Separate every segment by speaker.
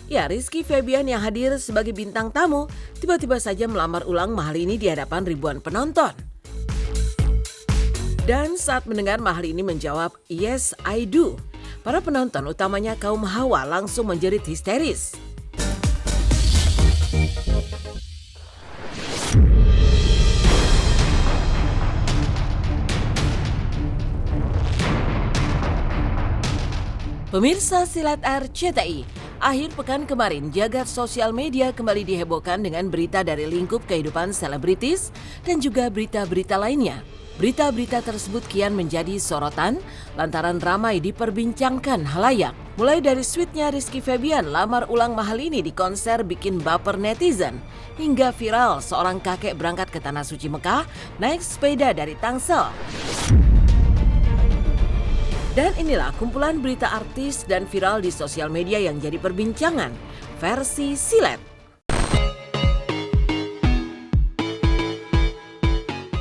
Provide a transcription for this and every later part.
Speaker 1: Ya, Rizky Febian yang hadir sebagai bintang tamu tiba-tiba saja melamar ulang mahal ini di hadapan ribuan penonton. Dan saat mendengar mahal ini menjawab, "Yes, I do." Para penonton, utamanya kaum hawa, langsung menjerit histeris. Pemirsa Silat RCTI, akhir pekan kemarin jagat sosial media kembali dihebohkan dengan berita dari lingkup kehidupan selebritis dan juga berita-berita lainnya. Berita-berita tersebut kian menjadi sorotan lantaran ramai diperbincangkan halayak. Mulai dari sweetnya Rizky Febian lamar ulang mahal ini di konser bikin baper netizen, hingga viral seorang kakek berangkat ke Tanah Suci Mekah naik sepeda dari Tangsel. Dan inilah kumpulan berita artis dan viral di sosial media yang jadi perbincangan, versi Silet.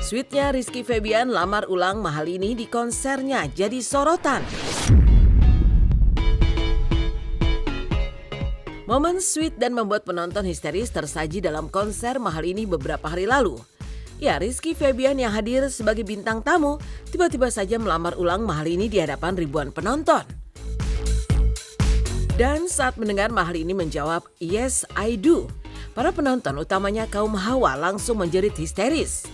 Speaker 1: Sweetnya Rizky Febian lamar ulang mahal ini di konsernya jadi sorotan. Momen sweet dan membuat penonton histeris tersaji dalam konser mahal ini beberapa hari lalu. Ya, Rizky Febian yang hadir sebagai bintang tamu tiba-tiba saja melamar ulang mahal ini di hadapan ribuan penonton. Dan saat mendengar mahal ini menjawab, "Yes, I do." Para penonton, utamanya kaum hawa, langsung menjerit histeris.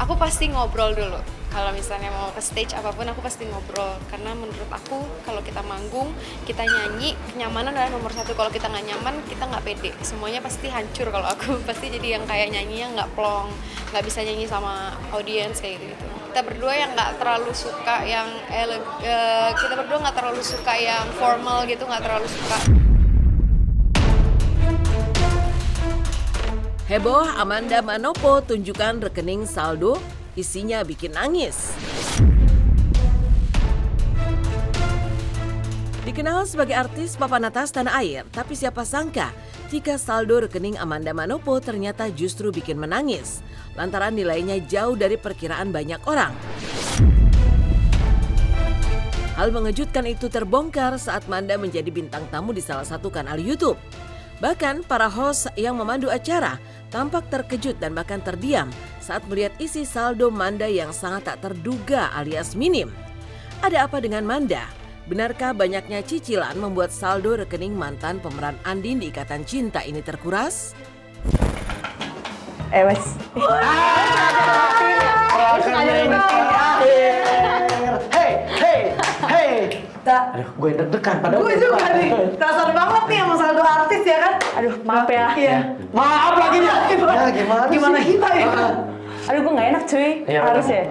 Speaker 2: Aku pasti ngobrol dulu. Kalau misalnya mau ke stage apapun aku pasti ngobrol. Karena menurut aku kalau kita manggung, kita nyanyi, kenyamanan adalah nomor satu. Kalau kita nggak nyaman, kita nggak pede. Semuanya pasti hancur kalau aku. Pasti jadi yang kayak nyanyinya nggak plong, nggak bisa nyanyi sama audiens kayak gitu. Kita berdua yang nggak terlalu suka yang kita berdua nggak terlalu suka yang formal gitu, nggak terlalu suka.
Speaker 1: Heboh Amanda Manopo tunjukkan rekening saldo, isinya bikin nangis. Dikenal sebagai artis papan atas tanah air, tapi siapa sangka jika saldo rekening Amanda Manopo ternyata justru bikin menangis, lantaran nilainya jauh dari perkiraan banyak orang. Hal mengejutkan itu terbongkar saat Manda menjadi bintang tamu di salah satu kanal YouTube. Bahkan para host yang memandu acara tampak terkejut dan bahkan terdiam saat melihat isi saldo Manda yang sangat tak terduga alias minim. Ada apa dengan Manda? Benarkah banyaknya cicilan membuat saldo rekening mantan pemeran Andin di Ikatan Cinta ini terkuras?
Speaker 3: Wes. Hey.
Speaker 4: Aduh, gue deg-degan padahal.
Speaker 3: Gue juga nih, kasar banget nih sama saldo artis ya kan? Aduh, maaf ya. Iya.
Speaker 4: Maaf lagi dia. Ya,
Speaker 3: Gimana
Speaker 4: sih?
Speaker 3: kita ya?
Speaker 5: Aduh, gue gak enak cuy,
Speaker 4: Iya,
Speaker 5: harus ya.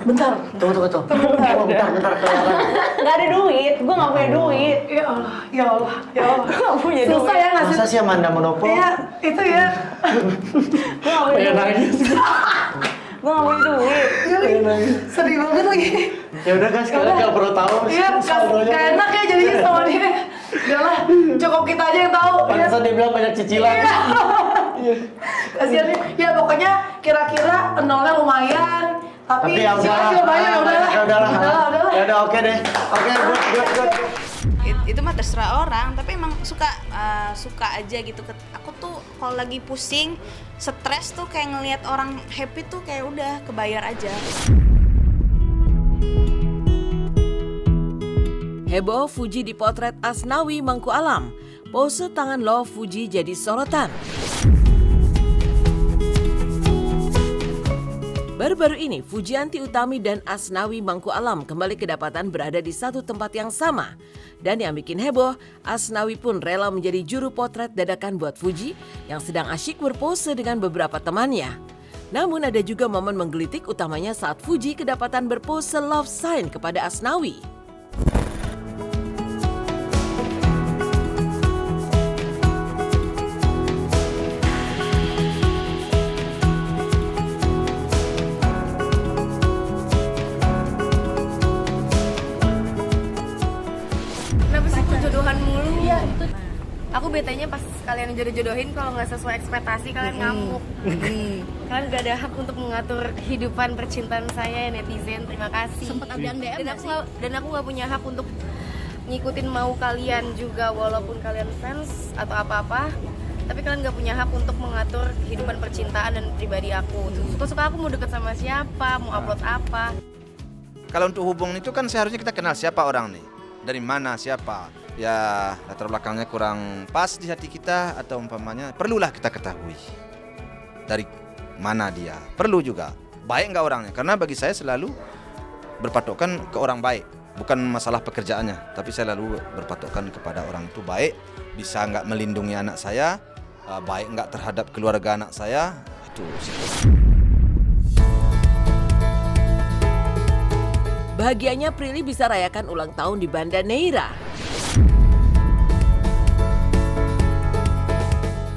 Speaker 3: Bentar.
Speaker 4: Tunggu. Bentar kelihatan.
Speaker 5: Gak ada duit, gue gak punya duit.
Speaker 3: Ya Allah.
Speaker 5: Gue gak punya duit.
Speaker 3: Susah ya ngasih.
Speaker 4: Masa sih Amanda Manopo?
Speaker 3: Iya, itu ya.
Speaker 5: Gue gak punya duit. Gue gak punya duit.
Speaker 3: Sedih banget lagi.
Speaker 4: Ya udah guys, kalian nggak perlu tahu.
Speaker 3: Iya, gak enak ya jadinya sama dia. Udahlah, cukup kita aja yang tahu.
Speaker 4: Pantesan dia bilang banyak cicilan.
Speaker 3: Iya. Kasihan nih. Ya pokoknya kira-kira nolnya lumayan. Tapi
Speaker 4: ya udahlah.
Speaker 3: Udahlah.
Speaker 4: Ya udah oke deh. Oke, good.
Speaker 2: Itu mah terserah orang, tapi emang suka aja gitu. Aku tuh kalau lagi pusing, stres tuh kayak ngelihat orang happy tuh kayak udah kebayar aja.
Speaker 1: Heboh Fuji dipotret Asnawi Mangku Alam. Pose tangan love Fuji jadi sorotan. Baru-baru ini, Fujianti Utami dan Asnawi Mangku Alam kembali kedapatan berada di satu tempat yang sama. Dan yang bikin heboh, Asnawi pun rela menjadi juru potret dadakan buat Fuji yang sedang asyik berpose dengan beberapa temannya. Namun ada juga momen menggelitik utamanya saat Fuji kedapatan berpose love sign kepada Asnawi.
Speaker 2: Kenapa sih kok jodohan mulu? Iya, itu. Aku betanya pas kalian jodoh-jodohin kalau nggak sesuai ekspektasi kalian ngamuk. Kalian gak ada hak untuk mengatur kehidupan percintaan saya ya netizen. Terima kasih.
Speaker 3: Sempet ada yang DM
Speaker 2: Dan aku nggak punya hak untuk ngikutin mau kalian juga walaupun kalian fans atau apa-apa. Tapi kalian nggak punya hak untuk mengatur kehidupan percintaan dan pribadi aku. Suka-suka aku mau deket sama siapa, mau upload apa.
Speaker 6: Kalau untuk hubungan itu kan seharusnya kita kenal siapa orang nih. Dari mana, siapa. Ya latar belakangnya kurang pas di hati kita atau umpamanya perlulah kita ketahui. Dari mana dia. Perlu juga. Baik nggak orangnya. Karena bagi saya selalu berpatokan ke orang baik. Bukan masalah pekerjaannya. Tapi saya selalu berpatokan kepada orang itu baik. Bisa nggak melindungi anak saya. Baik nggak terhadap keluarga anak saya. Itu sih.
Speaker 1: Bahagianya Prilly bisa rayakan ulang tahun di Banda Neira.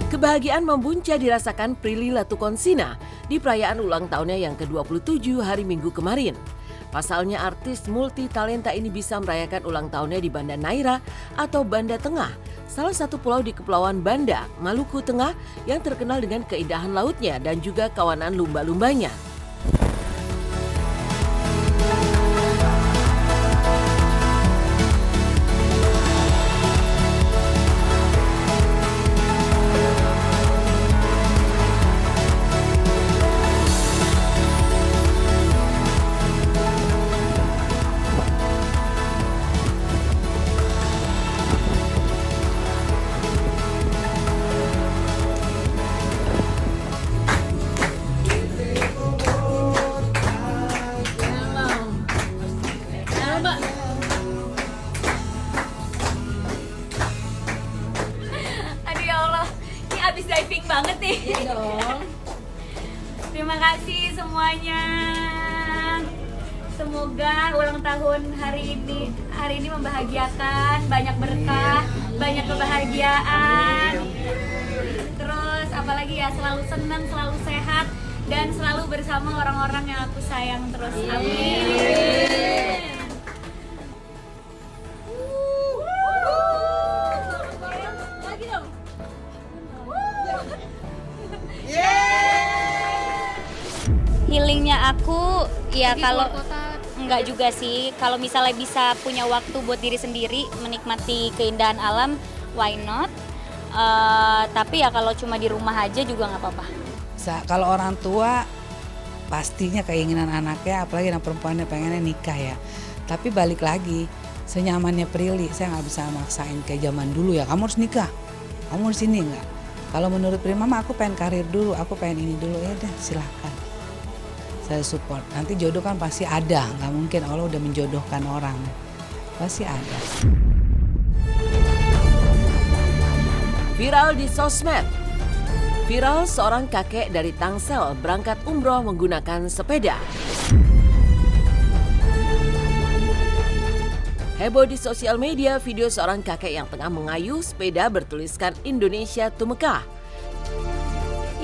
Speaker 1: Kebahagiaan membuncah dirasakan Prilly Latukonsina di perayaan ulang tahunnya yang ke-27 hari Minggu kemarin. Pasalnya artis multi talenta ini bisa merayakan ulang tahunnya di Banda Neira atau Banda Tengah, salah satu pulau di Kepulauan Banda, Maluku Tengah yang terkenal dengan keindahan lautnya dan juga kawanan lumba-lumbanya.
Speaker 7: Aduh ya Allah, ini abis diving banget nih.
Speaker 3: Iya dong.
Speaker 7: Terima kasih semuanya. Semoga ulang tahun hari ini membahagiakan, banyak berkah, banyak kebahagiaan. Terus apalagi ya, selalu senang, selalu sehat, dan selalu bersama orang-orang yang aku sayang terus. Amin. Lagi dong. Healingnya aku ya kalau enggak juga sih, kalau misalnya bisa punya waktu buat diri sendiri menikmati keindahan alam, why not? Tapi ya kalau cuma di rumah aja juga nggak apa-apa.
Speaker 8: Kalau orang tua pastinya keinginan anaknya, apalagi anak perempuannya pengennya nikah ya. Tapi balik lagi, senyamannya Prilly, saya nggak bisa maksain kayak zaman dulu ya. Kamu harus nikah, kamu harus ini nggak. Kalau menurut Prilly, mama aku pengen karir dulu, aku pengen ini dulu, ya udah silakan. Saya support. Nanti jodoh kan pasti ada, nggak mungkin Allah udah menjodohkan orang, pasti ada.
Speaker 1: Viral di sosmed. Viral seorang kakek dari Tangsel berangkat umroh menggunakan sepeda. Heboh di sosial media video seorang kakek yang tengah mengayuh sepeda bertuliskan Indonesia to Mekah.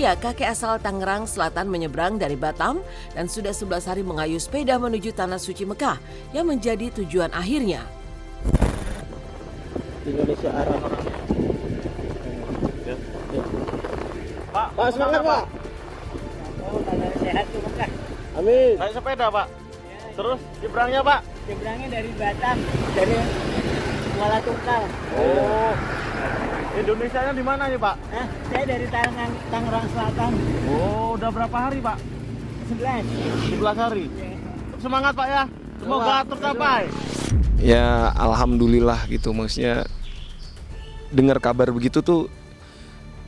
Speaker 1: Ya, kakek asal Tangerang Selatan menyeberang dari Batam dan sudah 11 hari mengayuh sepeda menuju Tanah Suci Mekah yang menjadi tujuan akhirnya.
Speaker 4: Indonesia arah. Pak, semangat Pak.
Speaker 5: Sehat tuh Mekah.
Speaker 4: Amin. Naik sepeda Pak. Terus nyebrangnya Pak?
Speaker 5: Nyebrangnya dari Batam, dari Kuala Tungkal.
Speaker 4: Oh. Indonesianya di mana nih Pak?
Speaker 5: Saya dari Tangerang Selatan.
Speaker 4: Oh, udah berapa hari Pak?
Speaker 5: 11.
Speaker 4: 11 hari. Semangat Pak ya. Semoga tercapai.
Speaker 9: Ya alhamdulillah gitu, maksudnya dengar kabar begitu tuh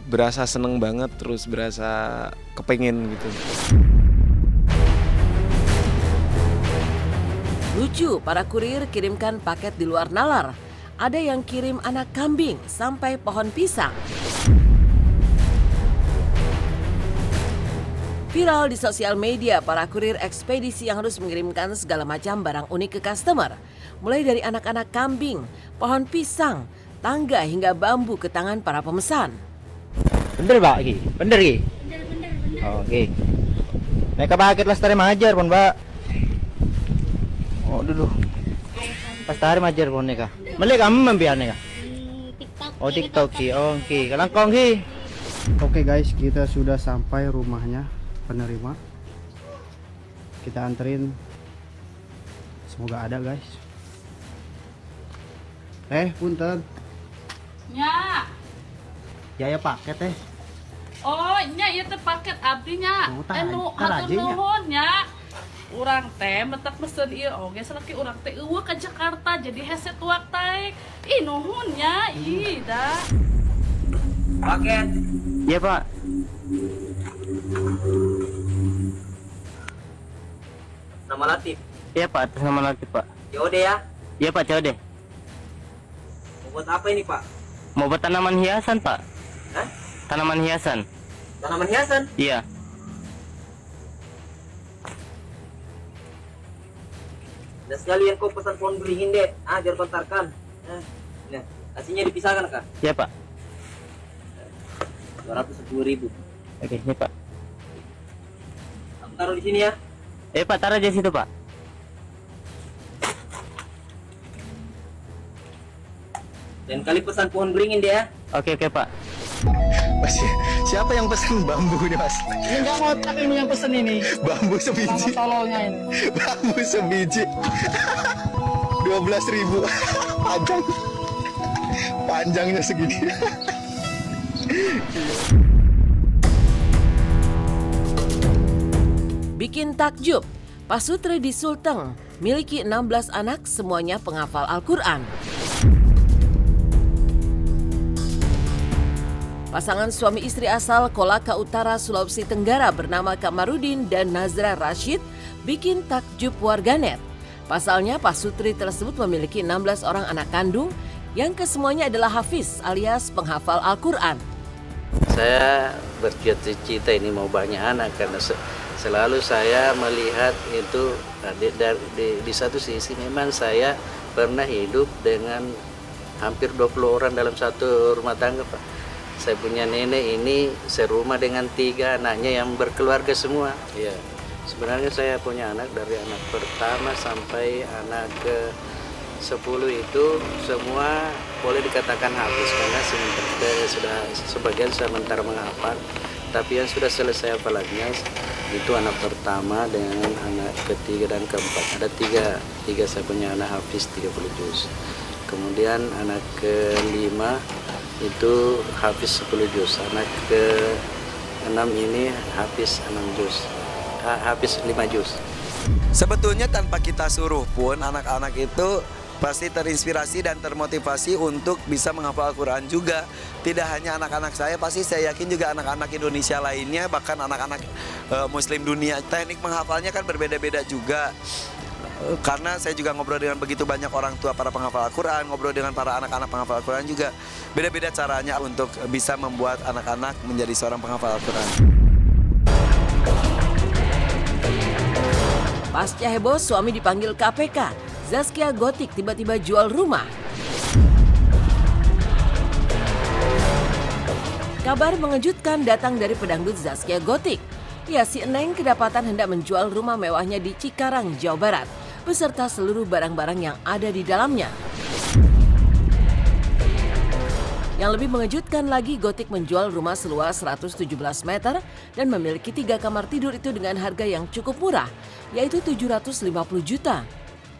Speaker 9: berasa seneng banget, terus berasa kepengen gitu.
Speaker 1: Lucu, para kurir kirimkan paket di luar nalar. Ada yang kirim anak kambing sampai pohon pisang. Viral di sosial media, para kurir ekspedisi yang harus mengirimkan segala macam barang unik ke customer. Mulai dari anak-anak kambing, pohon pisang, tangga hingga bambu ke tangan para pemesan.
Speaker 4: Bener Pak Ki? Bener Ki?
Speaker 7: Bener.
Speaker 4: Oh, Ki. Mereka paket lestari majar pun Pak. Oh dulu. Lestari majar pun neka. Meli kamu membiar neka?
Speaker 7: TikTok.
Speaker 4: Oh TikTok Ki. Oh Ki. Kalangkong Ki.
Speaker 10: Oke guys, kita sudah sampai rumahnya penerima. Kita anterin. Semoga ada guys. Punten.
Speaker 5: Nya.
Speaker 10: Ya paket teh.
Speaker 5: Oh, nya ieu teh paket abdinya.
Speaker 10: Oh, tah,
Speaker 5: Anu
Speaker 10: tah
Speaker 5: hatur
Speaker 10: aja nya.
Speaker 5: nuhun nya. Urang teh mentak pesen ieu oge salaki urang teh eueuh ka Jakarta jadi hese tuak taek. Ih nuhun nya, ih dah.
Speaker 4: Paket. Iya Pak. Nama Latif. Iya Pak, atas nama Latif Pak. COD ya? Iya Pak, COD. Mau buat apa ini Pak? Mau buat tanaman hiasan Pak. Hah? Tanaman hiasan. Tanaman hiasan? Iya. Dan sekalian kau pesan pohon beringin deh. Biar kontarkan. Nah, kasihnya dipisahkan Kak? Iya Pak. 210.000. Oke, ini Pak. Aku taruh di sini ya. Pak, taruh di situ Pak. Dan kali pesan pohon beringin dia ya. Oke Pak.
Speaker 11: Mas, siapa yang pesan bambu nih Mas?
Speaker 3: Ini nggak ngotak ini yang pesen ini.
Speaker 11: Bambu sebiji.
Speaker 3: Sama tololnya ini.
Speaker 11: Bambu sebiji. 12.000. Panjangnya segini.
Speaker 1: Bikin takjub, Pasutri di Sulteng miliki 16 anak, semuanya penghafal Al-Quran. Pasangan suami istri asal Kolaka Utara, Sulawesi Tenggara bernama Kamarudin dan Nazra Rashid bikin takjub warganet. Pasalnya Pasutri tersebut memiliki 16 orang anak kandung yang kesemuanya adalah hafiz alias penghafal Al-Quran.
Speaker 12: Saya bercita-cita ini mau banyak anak karena selalu saya melihat itu di satu sisi memang saya pernah hidup dengan hampir 20 orang dalam satu rumah tangga Pak. Saya punya nenek ini serumah dengan 3 anaknya yang berkeluarga semua. Ya, sebenarnya saya punya anak dari anak pertama sampai anak ke 10 itu semua boleh dikatakan hafiz karena sudah sebagian sementara menghafal. Tapi yang sudah selesai hafalannya itu anak pertama dengan anak ketiga dan keempat. Ada tiga saya punya anak hafiz 30 juz. Kemudian anak kelima itu hafiz 10 juz. Anak ke-6 ini hafiz 6 juz. Hafiz 5 juz.
Speaker 11: Sebetulnya tanpa kita suruh pun anak-anak itu pasti terinspirasi dan termotivasi untuk bisa menghafal Al-Quran juga. Tidak hanya anak-anak saya, pasti saya yakin juga anak-anak Indonesia lainnya, bahkan anak-anak Muslim dunia. Teknik menghafalnya kan berbeda-beda juga. Karena saya juga ngobrol dengan begitu banyak orang tua para penghafal Al-Quran, ngobrol dengan para anak-anak penghafal Al-Quran juga. Beda-beda caranya untuk bisa membuat anak-anak menjadi seorang penghafal Al-Quran.
Speaker 1: Pasca heboh suami dipanggil KPK, Zaskia Gotik tiba-tiba jual rumah. Kabar mengejutkan datang dari pedangdut Zaskia Gotik. Ya, si Eneng kedapatan hendak menjual rumah mewahnya di Cikarang, Jawa Barat, beserta seluruh barang-barang yang ada di dalamnya. Yang lebih mengejutkan lagi, Gotik menjual rumah seluas 117 meter dan memiliki 3 kamar tidur itu dengan harga yang cukup murah, yaitu 750 juta.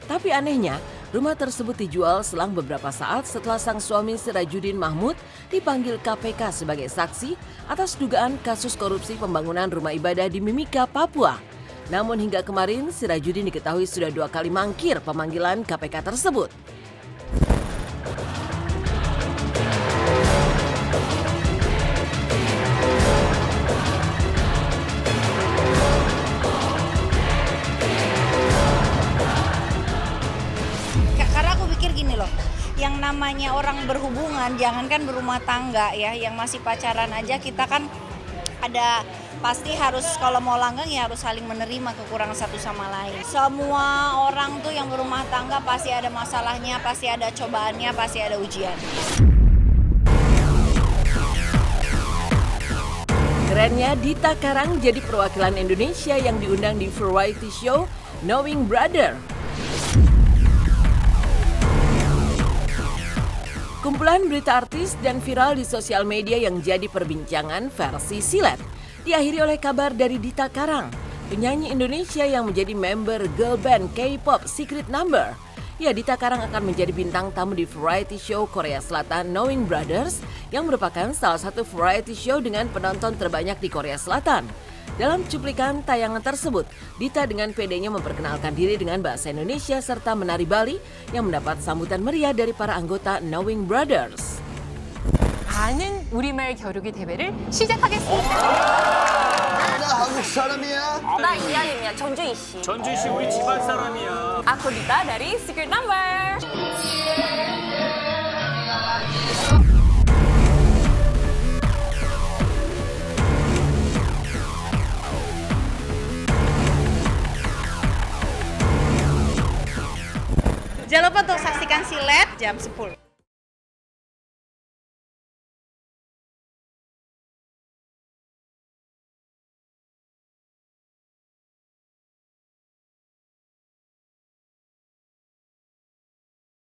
Speaker 1: Tapi anehnya, rumah tersebut dijual selang beberapa saat setelah sang suami Sirajudin Mahmud dipanggil KPK sebagai saksi atas dugaan kasus korupsi pembangunan rumah ibadah di Mimika, Papua. Namun hingga kemarin, Sirajudin diketahui sudah 2 kali mangkir pemanggilan KPK tersebut.
Speaker 13: yang berhubungan, jangankan berumah tangga ya, yang masih pacaran aja kita kan ada pasti harus kalau mau langgeng ya harus saling menerima kekurangan satu sama lain. Semua orang tuh yang berumah tangga pasti ada masalahnya, pasti ada cobaannya, pasti ada ujian.
Speaker 1: Kerennya Dita Karang jadi perwakilan Indonesia yang diundang di variety show Knowing Brother. Kumpulan berita artis dan viral di sosial media yang jadi perbincangan versi silet diakhiri oleh kabar dari Dita Karang, penyanyi Indonesia yang menjadi member girl band K-pop Secret Number. Ya, Dita Karang akan menjadi bintang tamu di variety show Korea Selatan Knowing Brothers yang merupakan salah satu variety show dengan penonton terbanyak di Korea Selatan. Dalam cuplikan tayangan tersebut, Dita dengan pedenya memperkenalkan diri dengan bahasa Indonesia serta menari Bali yang mendapat sambutan meriah dari para anggota Knowing Brothers.
Speaker 14: 아는 우리말 겨루기 대회를 시작하겠습니다.
Speaker 15: 나 한국 사람이야.
Speaker 14: 나 이한입니다. 전주희 씨.
Speaker 15: 전주희 씨 우리 집안 사람이야.
Speaker 14: Aku Dita dari Secret Number.
Speaker 13: Jangan lupa untuk saksikan Silet jam 10.